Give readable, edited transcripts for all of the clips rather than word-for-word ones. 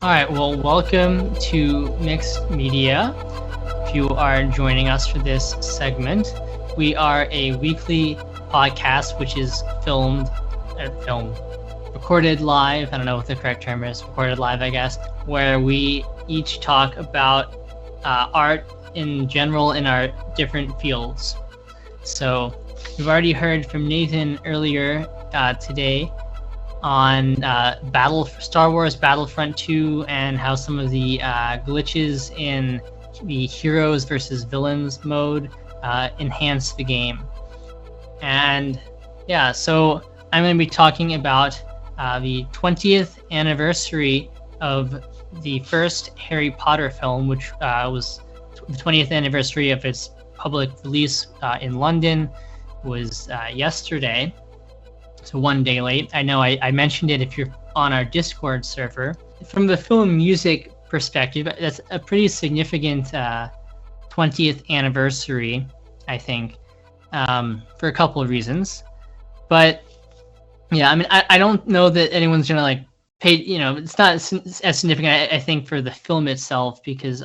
All right, well, welcome to Mixed Media. If you are joining us for this segment, we are a weekly podcast which is recorded live. I don't know what the correct term is, recorded live, I guess, where we each talk about art in general in our different fields. So we've already heard from Nathan earlier today on Star Wars Battlefront 2 and how some of the glitches in the heroes versus villains mode enhance the game. And yeah, so I'm going to be talking about the 20th anniversary of the first Harry Potter film, which was the 20th anniversary of its public release in London was yesterday. So one day late. I know I mentioned it if you're on our Discord server. From the film music perspective, that's a pretty significant 20th anniversary, I think, for a couple of reasons. But yeah, I mean, I don't know that anyone's gonna like pay. It's not as significant, I think, for the film itself, because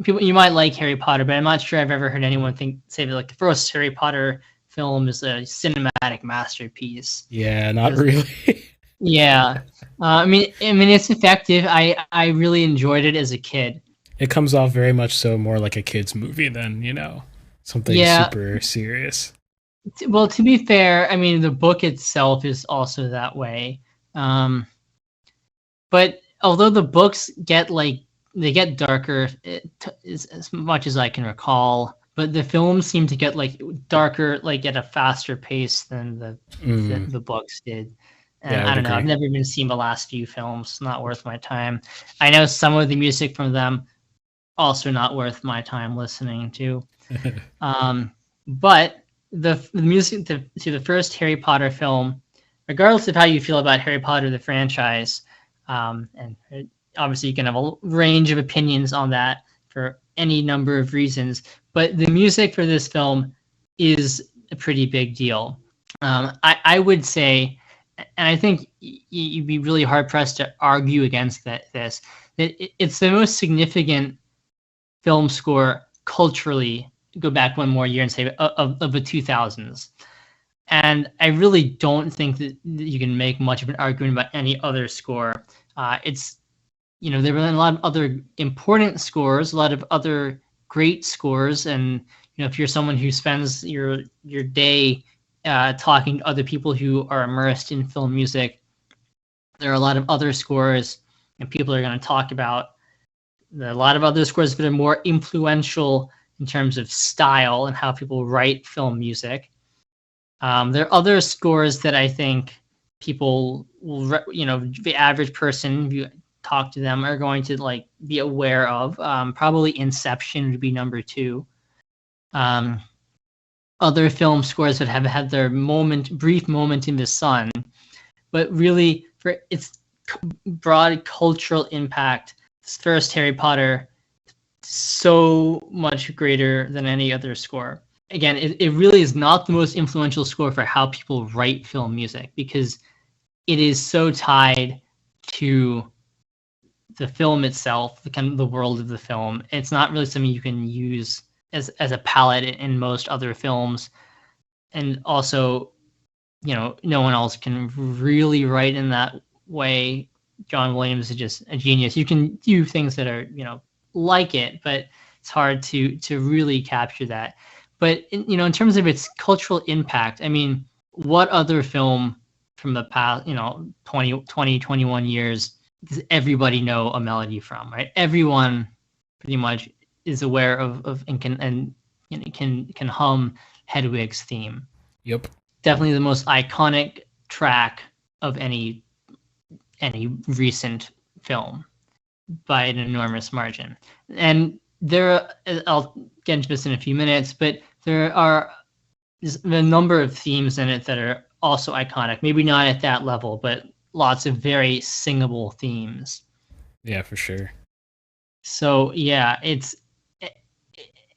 people, you might like Harry Potter, but I'm not sure I've ever heard anyone say that like the first Harry Potter film is a cinematic masterpiece. Yeah, not really. Yeah, I mean, it's effective. I really enjoyed it as a kid. It comes off very much so more like a kid's movie than, something super serious. Well, to be fair, I mean, the book itself is also that way. But although the books get darker, as much as I can recall, but the films seem to get like darker, like at a faster pace than the books did. And yeah, I don't know. agree. I've never even seen the last few films. Not worth my time. I know some of the music from them also not worth my time listening to. But the music to the first Harry Potter film, regardless of how you feel about Harry Potter the franchise, and obviously you can have a range of opinions on that for any number of reasons, but the music for this film is a pretty big deal. I would say, and I think you'd be really hard pressed to argue against that it's the most significant film score culturally. Go back one more year and say of the 2000s, and I really don't think that you can make much of an argument about any other score. There were a lot of other important scores, a lot of other great scores, and if you're someone who spends your day talking to other people who are immersed in film music, there are a lot of other scores, and people are going to talk about a lot of other scores that are more influential in terms of style and how people write film music. There are other scores that I think people will, the average person, if you talk to them, are going to be aware of. Probably Inception would be number 2. Other film scores that have had their brief moment in the sun, but really for its broad cultural impact, this first Harry Potter so much greater than any other score. Again, it really is not the most influential score for how people write film music, because it is so tied to the film itself, the kind of the world of the film. It's not really something you can use as a palette in most other films. And also, no one else can really write in that way. John Williams is just a genius. You can do things that are, like it, but it's hard to really capture that. But in terms of its cultural impact, I mean, what other film from the past 21 years does everybody know a melody from, right? Everyone pretty much is aware of and can hum Hedwig's theme. Yep. Definitely the most iconic track of any recent film by an enormous margin. And I'll get into this in a few minutes, but there are a number of themes in it that are also iconic. Maybe not at that level, but lots of very singable themes. Yeah, for sure. So yeah,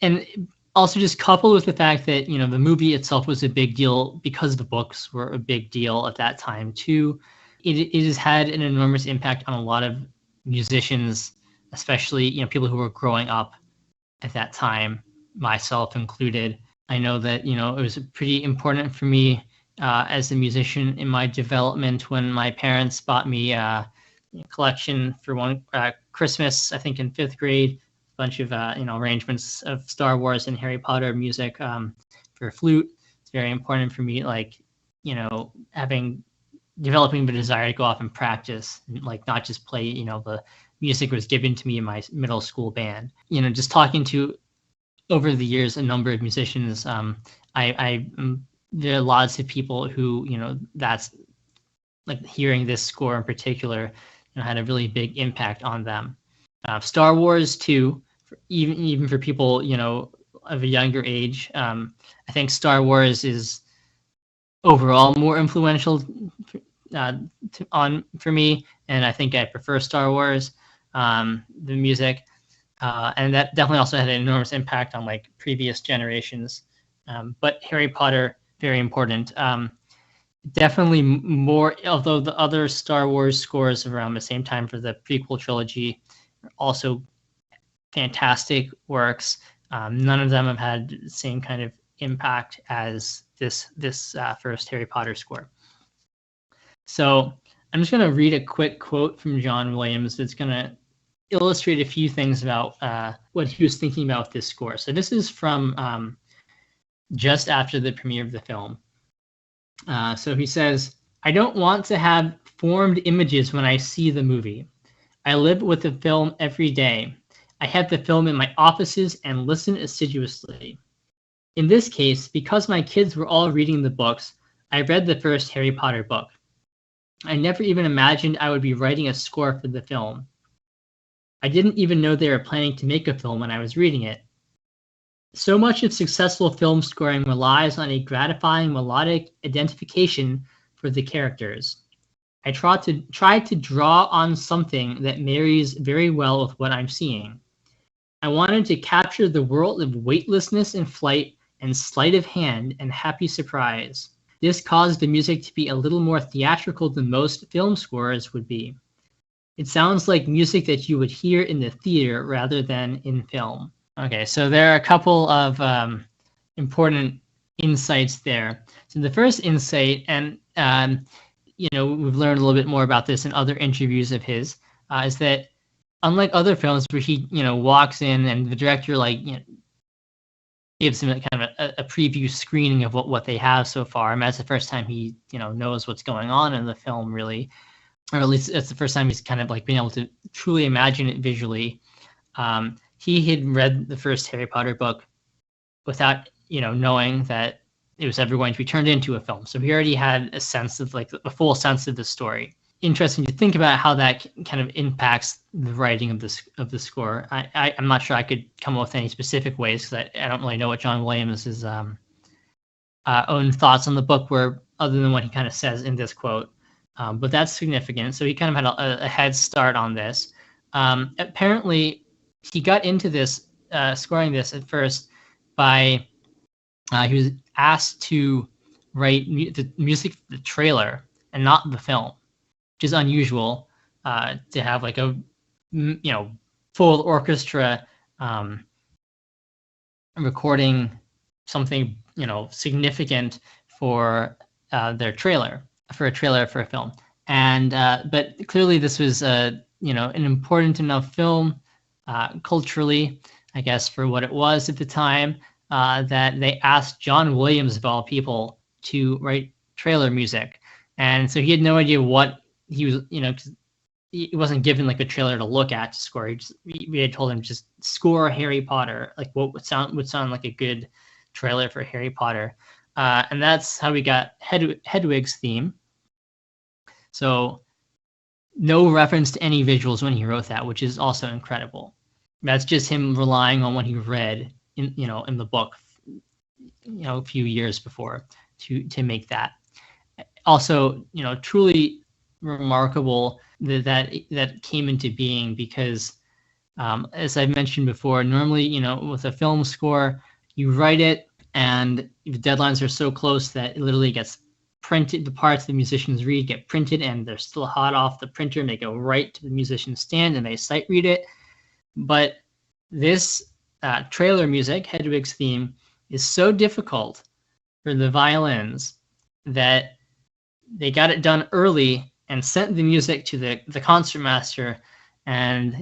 and also just coupled with the fact that the movie itself was a big deal because the books were a big deal at that time too. It has had an enormous impact on a lot of musicians, especially people who were growing up at that time, myself included. I know that it was pretty important for me as a musician in my development when my parents bought me a collection for one Christmas, I think in 5th grade, a bunch of arrangements of Star Wars and Harry Potter music for flute. It's very important for me, like developing the desire to go off and practice, and like not just play. The music was given to me in my middle school band. Just talking to over the years a number of musicians. There are lots of people who that's like hearing this score in particular had a really big impact on them. Star Wars too, even for people of a younger age. I think Star Wars is overall more influential for me, and I think I prefer Star Wars, the music, and that definitely also had an enormous impact on like previous generations. But Harry Potter, very important. Definitely more, although the other Star Wars scores around the same time for the prequel trilogy are also fantastic works. None of them have had the same kind of impact as this first Harry Potter score. So I'm just going to read a quick quote from John Williams that's going to illustrate a few things about what he was thinking about with this score. So this is from just after the premiere of the film. So he says, "I don't want to have formed images when I see the movie. I live with the film every day. I have the film in my offices and listen assiduously. In this case, because my kids were all reading the books, I read the first Harry Potter book. I never even imagined I would be writing a score for the film. I didn't even know they were planning to make a film when I was reading it. So much of successful film scoring relies on a gratifying melodic identification for the characters. I tried to draw on something that marries very well with what I'm seeing. I wanted to capture the world of weightlessness and flight and sleight of hand and happy surprise. This caused the music to be a little more theatrical than most film scores would be. It sounds like music that you would hear in the theater rather than in film." Okay, so there are a couple of important insights there. So the first insight, and we've learned a little bit more about this in other interviews of his, is that unlike other films where he walks in and the director gives him kind of a preview screening of what they have so far. I mean, that's the first time he knows what's going on in the film, really, or at least it's the first time he's kind of like being able to truly imagine it visually. He had read the first Harry Potter book without knowing that it was ever going to be turned into a film, so he already had a sense of like a full sense of the story. Interesting to think about how that kind of impacts the writing of the score. I'm not sure I could come up with any specific ways because I don't really know what John Williams' own thoughts on the book were, other than what he kind of says in this quote. But that's significant. So he kind of had a head start on this. Apparently, he got into this scoring this at first by he was asked to write the music for the trailer and not the film, which is unusual to have like a full orchestra recording something significant for their trailer for a film. And but clearly this was an important enough film culturally, I guess, for what it was at the time, that they asked John Williams, of all people, to write trailer music. And so he had no idea what he was, because he wasn't given like a trailer to look at to score. We had told him just score Harry Potter, like what would sound like a good trailer for Harry Potter. And that's how we got Hedwig's theme. So no reference to any visuals when he wrote that, which is also incredible. That's just him relying on what he read in the book, a few years before to make that. Also, truly remarkable that came into being because, as I've mentioned before, normally, with a film score, you write it and the deadlines are so close that it literally gets printed, the parts the musicians read get printed, and they're still hot off the printer, and they go right to the musician's stand, and they sight read it. But this trailer music, Hedwig's theme, is so difficult for the violins that they got it done early and sent the music to the concertmaster, and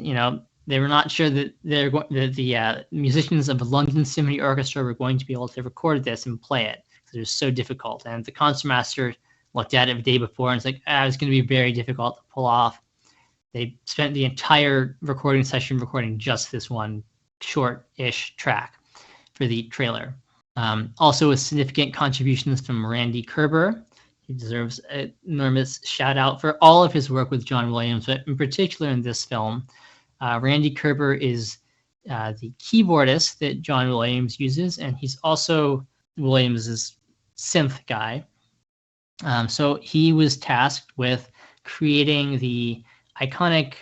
they were not sure that the musicians of the London Symphony Orchestra were going to be able to record this and play it because it was so difficult. And the concertmaster looked at it the day before and was like, it's going to be very difficult to pull off. They spent the entire recording session recording just this one short-ish track for the trailer. Also, with significant contributions from Randy Kerber. He deserves an enormous shout out for all of his work with John Williams, but in particular in this film. Randy Kerber is the keyboardist that John Williams uses, and he's also Williams's synth guy. So he was tasked with creating the iconic,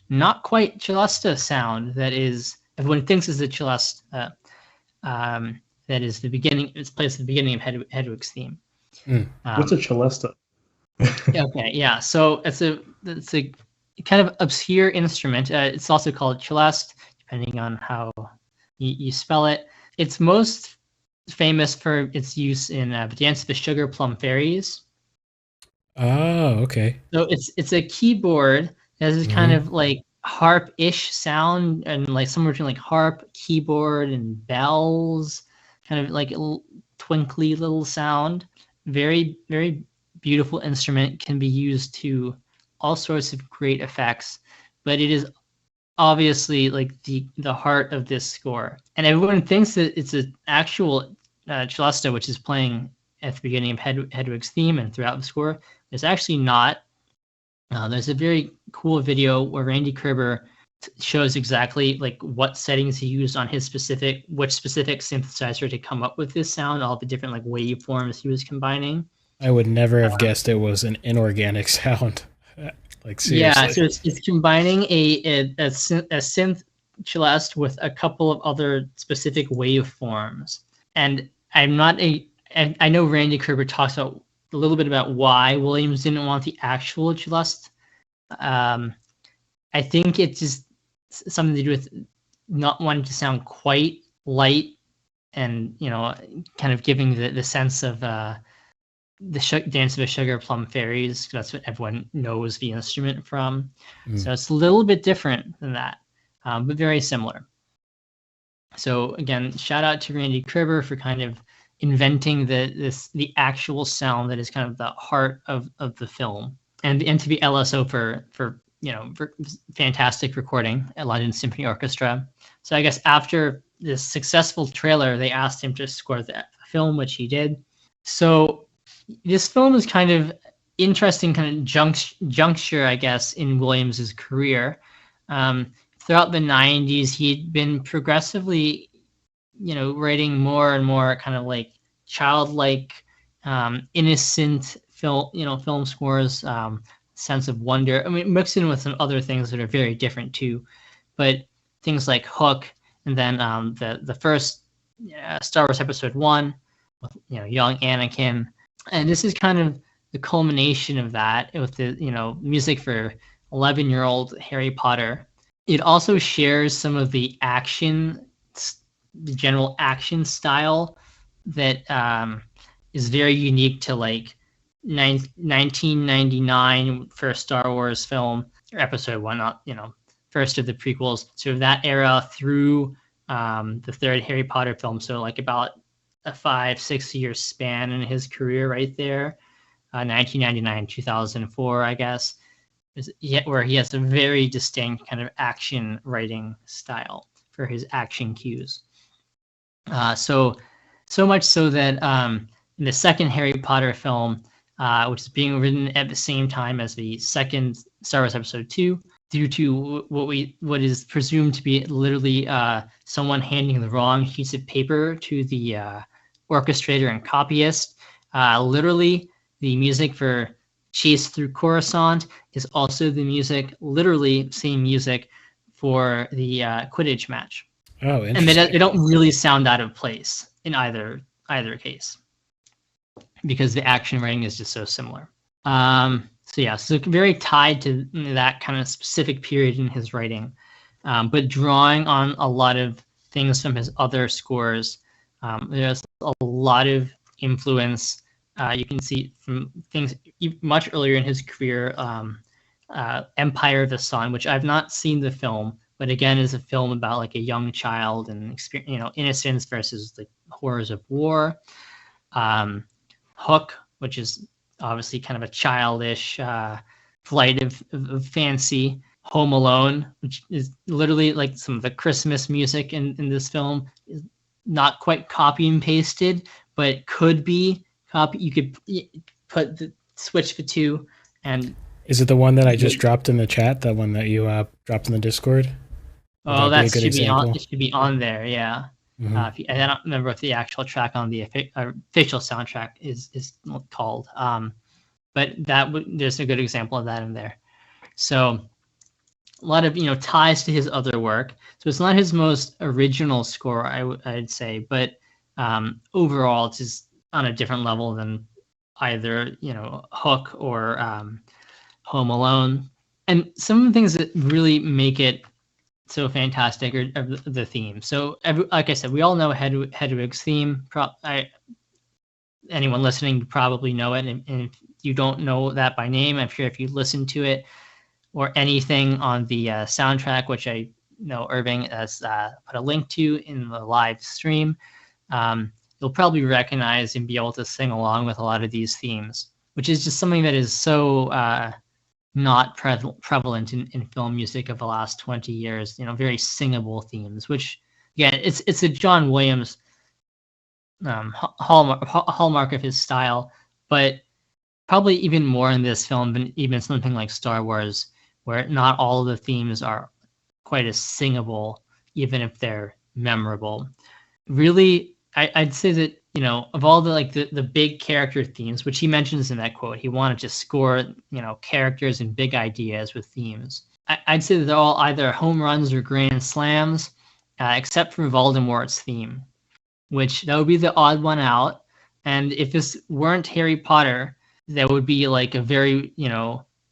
not quite celesta sound that is everyone thinks is a celesta. That is the beginning. It's placed at the beginning of Hedwig's theme. What's a celesta? Okay, yeah. So it's a kind of obscure instrument. It's also called celeste, depending on how you spell it. It's most famous for its use in The Dance of the Sugar Plum Fairies. Oh, okay. So it's a keyboard that has this kind of like harp-ish sound, and like somewhere between like harp, keyboard, and bells, kind of like a twinkly little sound. Very, very beautiful instrument, can be used to all sorts of great effects, but it is obviously like the heart of this score. And everyone thinks that it's an actual celesta, which is playing at the beginning of Hedwig's theme and throughout the score. It's actually not. There's a very cool video where Randy Kerber shows exactly like what settings he used on which specific synthesizer to come up with this sound, all the different like waveforms he was combining. I would never have guessed it was an inorganic sound. Like seriously. Yeah, so it's combining a synth celeste with a couple of other specific waveforms. And I know Randy Kerber talks about a little bit about why Williams didn't want the actual celeste. I think it's just something to do with not wanting to sound quite light, and kind of giving the sense of the Dance of the Sugar Plum Fairies. That's what everyone knows the instrument from. So it's a little bit different than that, but very similar. So again, shout out to Randy Kerber for kind of inventing the actual sound that is kind of the heart of the film, and to the LSO for fantastic recording at London Symphony Orchestra. So I guess after this successful trailer, they asked him to score the film, which he did. So this film is kind of interesting, kind of juncture, I guess, in Williams's career. Throughout the 90s, he'd been progressively, writing more and more kind of like childlike, innocent film scores, sense of wonder. I mean, mixed in with some other things that are very different too, but things like Hook, and then the first Star Wars Episode 1 with young Anakin, and this is kind of the culmination of that with the music for 11-year-old Harry Potter. It also shares some of the general action style that is very unique to like 1999 for a Star Wars film, or Episode 1, not first of the prequels. So that era through the third Harry Potter film. So like about a 5-6 year span in his career right there, 1999, 2004, I guess, where he has a very distinct kind of action writing style for his action cues. So much so that in the second Harry Potter film, which is being written at the same time as the second Star Wars Episode 2, due to what is presumed to be literally someone handing the wrong piece of paper to the orchestrator and copyist. Literally, the music for Chase Through Coruscant is also the music, literally same music, for the Quidditch match. Oh, interesting. And they don't really sound out of place in either case. because the action writing is just so similar. So very tied to that kind of specific period in his writing, but drawing on a lot of things from his other scores. There's a lot of influence you can see from things much earlier in his career. Empire of the Sun, which I've not seen the film, but again is a film about like a young child and innocence versus the horrors of war. Hook, which is obviously kind of a childish flight of fancy. Home Alone, which is literally like some of the Christmas music in this film, is not quite copy and pasted, but could be copy. You could switch the two. And is it the one that I just dropped in the chat? That one that you dropped in the Discord? That should be on. It should be on there. Yeah. Mm-hmm. I don't remember if the actual track on the official soundtrack is called. But there's a good example of that in there. So a lot of ties to his other work. So it's not his most original score, I'd say, but overall it's just on a different level than either Hook or Home Alone. And some of the things that really make it so fantastic are the theme. So like I said, we all know Hedwig's theme. Anyone listening probably know it, and if you don't know that by name, I'm sure if you listen to it or anything on the soundtrack, which I know Irving has put a link to in the live stream, you'll probably recognize and be able to sing along with a lot of these themes, which is just something that is so not prevalent in film music of the last 20 years. Very singable themes, which again, it's a John Williams hallmark of his style, but probably even more in this film than even something like Star Wars, where not all of the themes are quite as singable, even if they're memorable. Really, I'd say that, of all the big character themes, which he mentions in that quote, he wanted to score, characters and big ideas with themes. I'd say that they're all either home runs or grand slams, except for Voldemort's theme, which that would be the odd one out. And if this weren't Harry Potter, that would be like a very,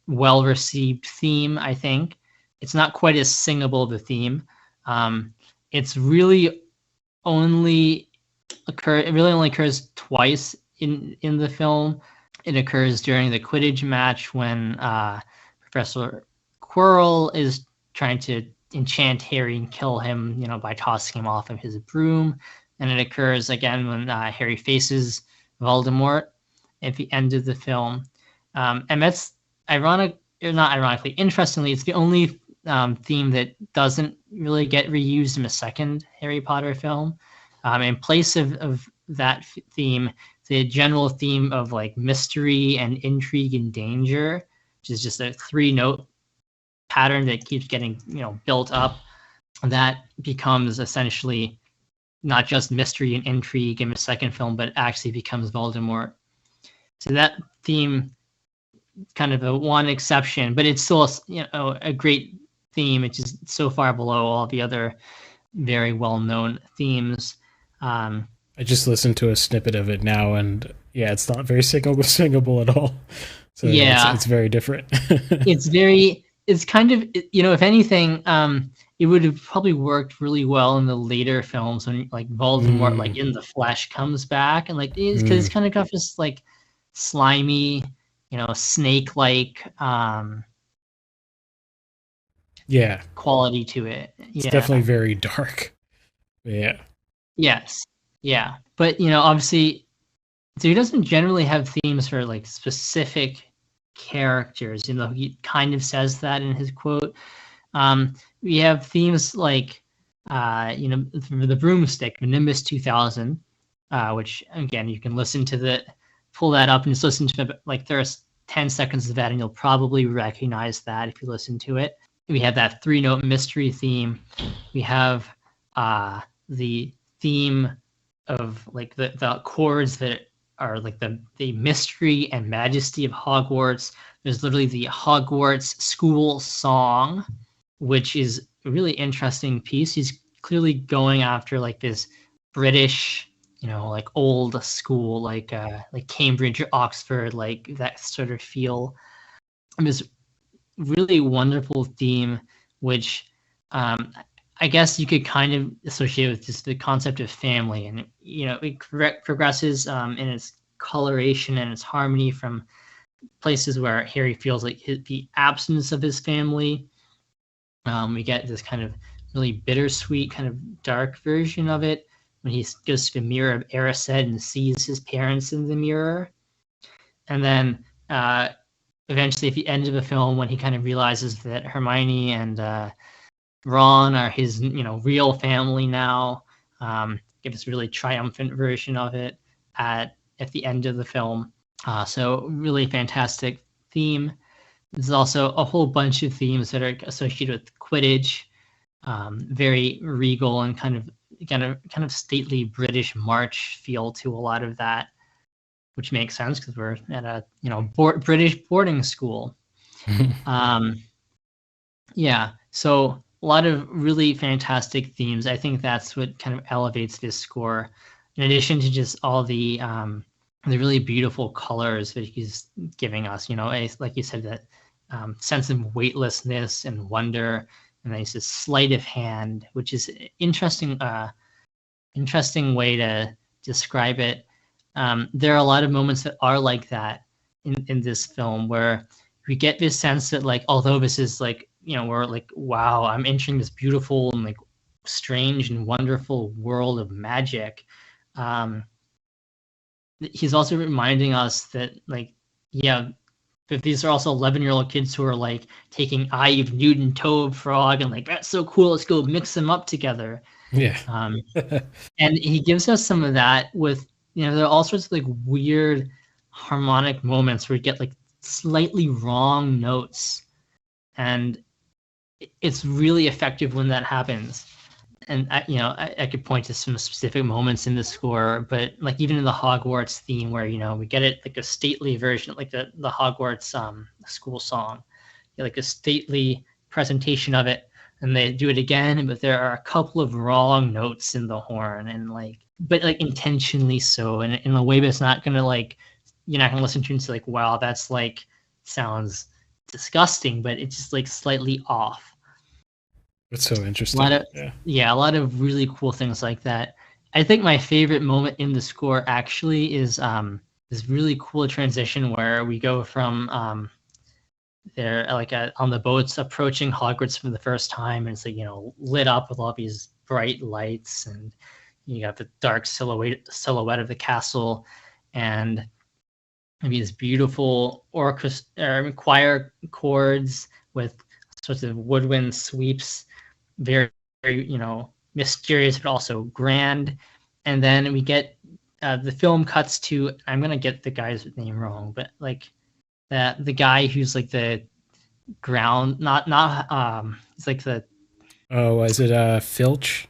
well-received theme, I think. It's not quite as singable, the theme. It's really only occurs twice in the film. It occurs during the Quidditch match when Professor Quirrell is trying to enchant Harry and kill him, by tossing him off of his broom. And it occurs again when Harry faces Voldemort at the end of the film. And that's interestingly, it's the only theme that doesn't really get reused in a second Harry Potter film. In place of that theme, the general theme of like mystery and intrigue and danger, which is just a 3-note pattern that keeps getting built up, that becomes essentially not just mystery and intrigue in the second film, but actually becomes Voldemort. So that theme, kind of a one exception, but it's still a great theme. It's just so far below all the other very well-known themes. I just listened to a snippet of it now, and yeah, it's not very singable at all. So yeah, it's very different. It's kind of, if anything, it would have probably worked really well in the later films when like Voldemort, like in the flesh, comes back, and like because it's kind of got this like slimy, snake-like quality to it. It's definitely very dark. Yeah. Yes. Yeah. But obviously, so he doesn't generally have themes for like specific characters, he kind of says that in his quote. We have themes like for the broomstick, the Nimbus 2000, which again you can pull that up and just listen to it, like there's 10 seconds of that and you'll probably recognize that if you listen to it. We have that 3-note mystery theme. We have the theme of like the chords that are like the mystery and majesty of Hogwarts. There's literally the Hogwarts school song, which is a really interesting piece. He's clearly going after like this British like old school, like Cambridge or Oxford, like that sort of feel. And this really wonderful theme, which I guess you could kind of associate with just the concept of family, and it progresses in its coloration and its harmony from places where Harry feels like the absence of his family. We get this kind of really bittersweet, kind of dark version of it when he goes to the mirror of Erised and sees his parents in the mirror. And then eventually at the end of the film, when he kind of realizes that Hermione and Ron are his real family now, give this really triumphant version of it at the end of the film. So really fantastic theme. There's also a whole bunch of themes that are associated with Quidditch, very regal and kind of stately British march feel to a lot of that, which makes sense because we're at a British boarding school. Yeah, so a lot of really fantastic themes. I think that's what kind of elevates this score, in addition to just all the really beautiful colors that he's giving us. Like you said, that sense of weightlessness and wonder, and then he's this sleight of hand, which is interesting way to describe it. There are a lot of moments that are like that in this film, where we get this sense that, like, although this is like, we're like, wow, I'm entering this beautiful and like strange and wonderful world of magic. He's also reminding us that, like, yeah, but these are also 11-year-old kids who are like taking Eye of Newton, Toe of Frog, and like, that's so cool, let's go mix them up together. Yeah. And he gives us some of that with, there are all sorts of like weird harmonic moments where you get like slightly wrong notes, and it's really effective when that happens. And I could point to some specific moments in the score, but like even in the Hogwarts theme, where we get it like a stately version, like the Hogwarts school song, like a stately presentation of it, and they do it again, but there are a couple of wrong notes in the horn, and but intentionally so, and in a way that's not gonna you're not gonna listen to it and say like, wow, that's like sounds disgusting, but it's just like slightly off. It's so interesting. A lot of really cool things like that. I think my favorite moment in the score actually is this really cool transition where we go from they're on the boats approaching Hogwarts for the first time, and it's like lit up with all these bright lights, and you got the dark silhouette of the castle, and maybe these beautiful choir chords with sorts of woodwind sweeps, very, very mysterious but also grand. And then we get the film cuts to, I'm gonna get the guy's name wrong, but like the guy who's like the ground, not it's like the is it Filch?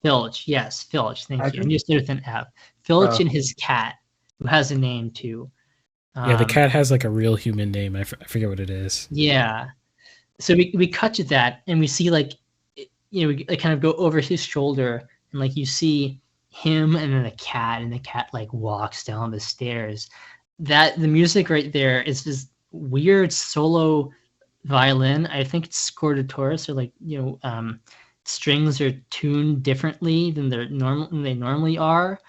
Filch, yes, Filch. Thank you. And just with an F. Filch and his cat, who has a name too. Yeah, the cat has like a real human name. I forget what it is. Yeah. So we cut to that, and we see we kind of go over his shoulder, and like you see him and then a cat, and the cat like walks down the stairs. That the music right there is this weird solo violin. I think it's Scordatorus, or strings are tuned differently than they normally are.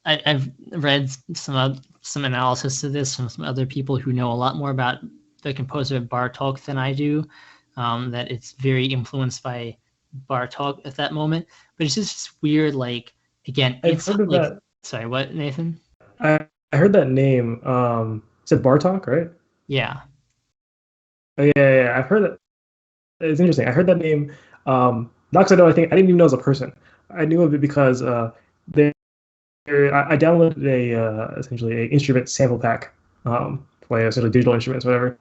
I've read some analysis of this from some other people who know a lot more about the composer Bartók than I do. That it's very influenced by Bartók at that moment, but it's just weird. Like, again, it's heard of that. Sorry, what, Nathan? I heard that name. Is it Bartók, right? Yeah. Oh, yeah. I've heard that. It's interesting. I heard that name. Not because I didn't even know it was a person. I knew of it because I downloaded essentially an instrument sample pack, play sort of digital instruments, whatever.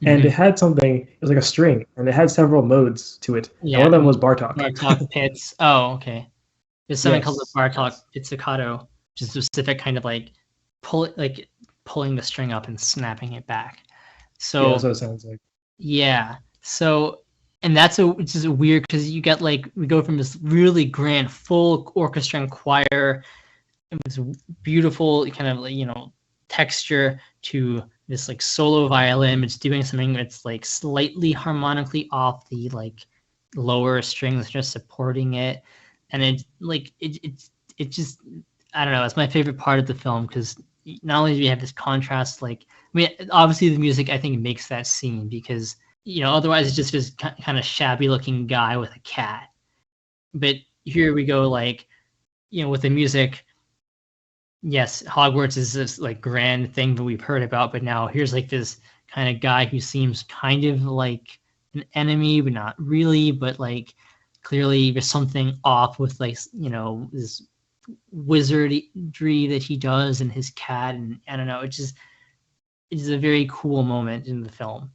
And it had something. It was like a string, and it had several modes to it. Yeah. And one of them was Bartók. Bartók pits. Oh, okay. There's something called the Bartók pizzicato, which is a specific kind of pulling the string up and snapping it back. So that's what it sounds like. Yeah. So, and which is weird because you get we go from this really grand full orchestra and choir it was beautiful, kind of like, texture to this like solo violin. It's doing something that's like slightly harmonically off the like lower strings, just supporting it, and it just, I don't know. It's my favorite part of the film because not only do we have this contrast, like, I mean, obviously the music I think makes that scene because otherwise it's just this kind of shabby looking guy with a cat. But here we go, like, with the music. Yes, Hogwarts is this like grand thing that we've heard about, but now here's like this kind of guy who seems kind of like an enemy, but not really, but like clearly there's something off with like, this wizardry that he does and his cat, and I don't know, it's a very cool moment in the film.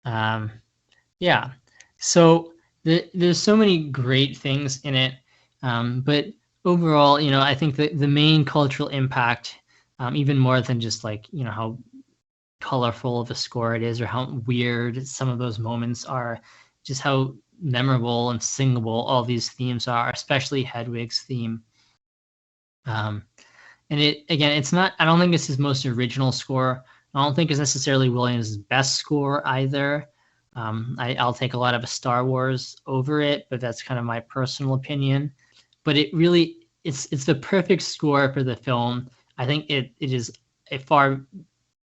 Yeah, so there's so many great things in it, but overall, I think that the main cultural impact, even more than just like, how colorful of a score it is or how weird some of those moments are, just how memorable and singable all these themes are, especially Hedwig's theme. And it's not, I don't think it's his most original score. I don't think it's necessarily Williams' best score either. I'll take a lot of Star Wars over it, but that's kind of my personal opinion. But it really, it's the perfect score for the film. I think it is a far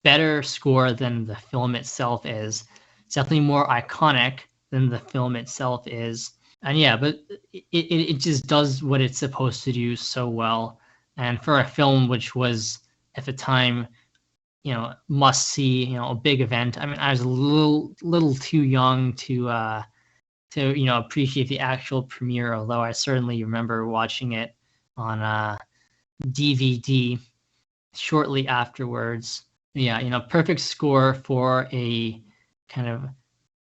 better score than the film itself is. It's definitely more iconic than the film itself is. And yeah, but it just does what it's supposed to do so well. And for a film which was at the time, must see, a big event. I mean, I was a little too young to appreciate the actual premiere, although I certainly remember watching it on DVD shortly afterwards. Yeah, perfect score for a kind of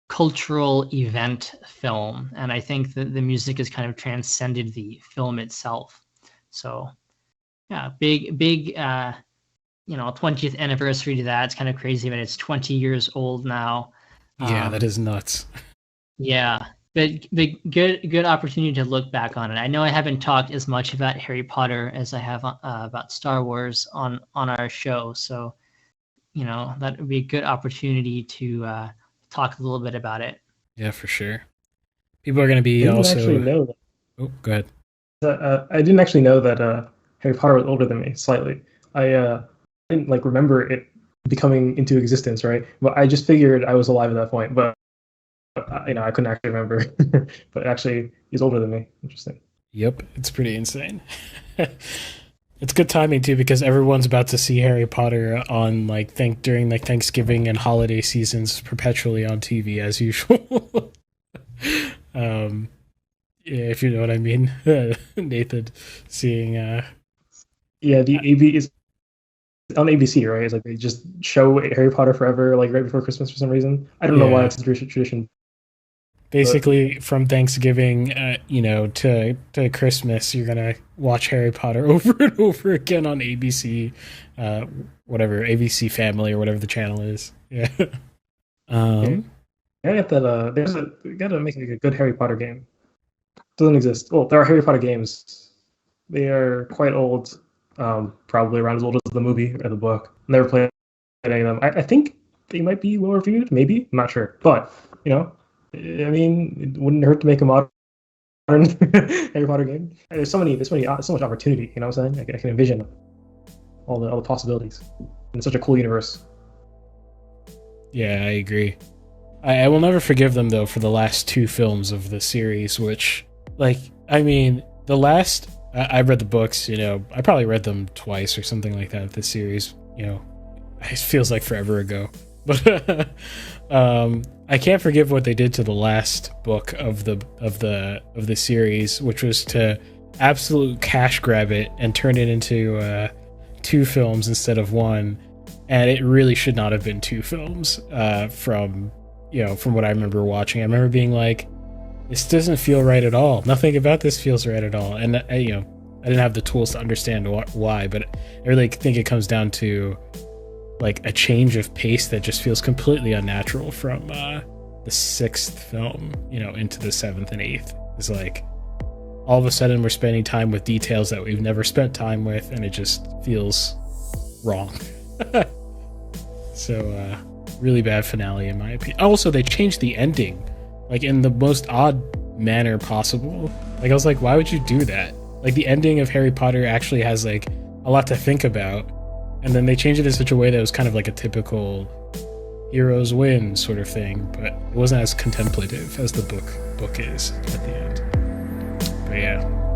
cultural event film, and I think that the music has kind of transcended the film itself. So yeah, big 20th anniversary to that. It's kind of crazy, but it's 20 years old now. Yeah, that is nuts. Yeah, but good opportunity to look back on it. I know I haven't talked as much about Harry Potter as I have about Star Wars on our show, so that would be a good opportunity to talk a little bit about it. Yeah, for sure. People are going to be also. Actually know that. Oh, go ahead. I didn't actually know that Harry Potter was older than me slightly. I didn't like remember it becoming into existence, right? But I just figured I was alive at that point. But I couldn't actually remember. But actually, he's older than me. Interesting. Yep, it's pretty insane. It's good timing too because everyone's about to see Harry Potter on during Thanksgiving and holiday seasons perpetually on TV as usual. Yeah, if you know what I mean, Nathan, seeing. Yeah, the AB is on ABC, right? It's like they just show Harry Potter forever, like right before Christmas for some reason. I don't know why it's a tradition. Basically, from Thanksgiving, to Christmas, you're gonna watch Harry Potter over and over again on ABC, whatever ABC Family or whatever the channel is. Yeah. I get that. We gotta make a good Harry Potter game. Doesn't exist. Well, there are Harry Potter games. They are quite old, probably around as old as the movie or the book. Never played any of them. I think they might be well reviewed. Maybe, I'm not sure, but I mean, it wouldn't hurt to make a modern Harry Potter game. There's so much opportunity. You know what I'm saying? I can envision all the possibilities in such a cool universe. Yeah, I agree. I will never forgive them though for the last two films of the series, which, the last. I read the books. I probably read them twice or something like that. The series, it feels like forever ago, but. I can't forgive what they did to the last book of the series, which was to absolute cash grab it and turn it into 2 films instead of 1. And it really should not have been 2 films. From what I remember watching, I remember being like, "This doesn't feel right at all. Nothing about this feels right at all." And I didn't have the tools to understand why, but I really think it comes down to like a change of pace that just feels completely unnatural from the 6th film, into the 7th and 8th. It's like all of a sudden we're spending time with details that we've never spent time with, and it just feels wrong. So really bad finale in my opinion. Also, they changed the ending like in the most odd manner possible. Like I was like, why would you do that? Like the ending of Harry Potter actually has like a lot to think about, and then they changed it in such a way that it was kind of like a typical heroes win sort of thing, but it wasn't as contemplative as the book is at the end. But yeah.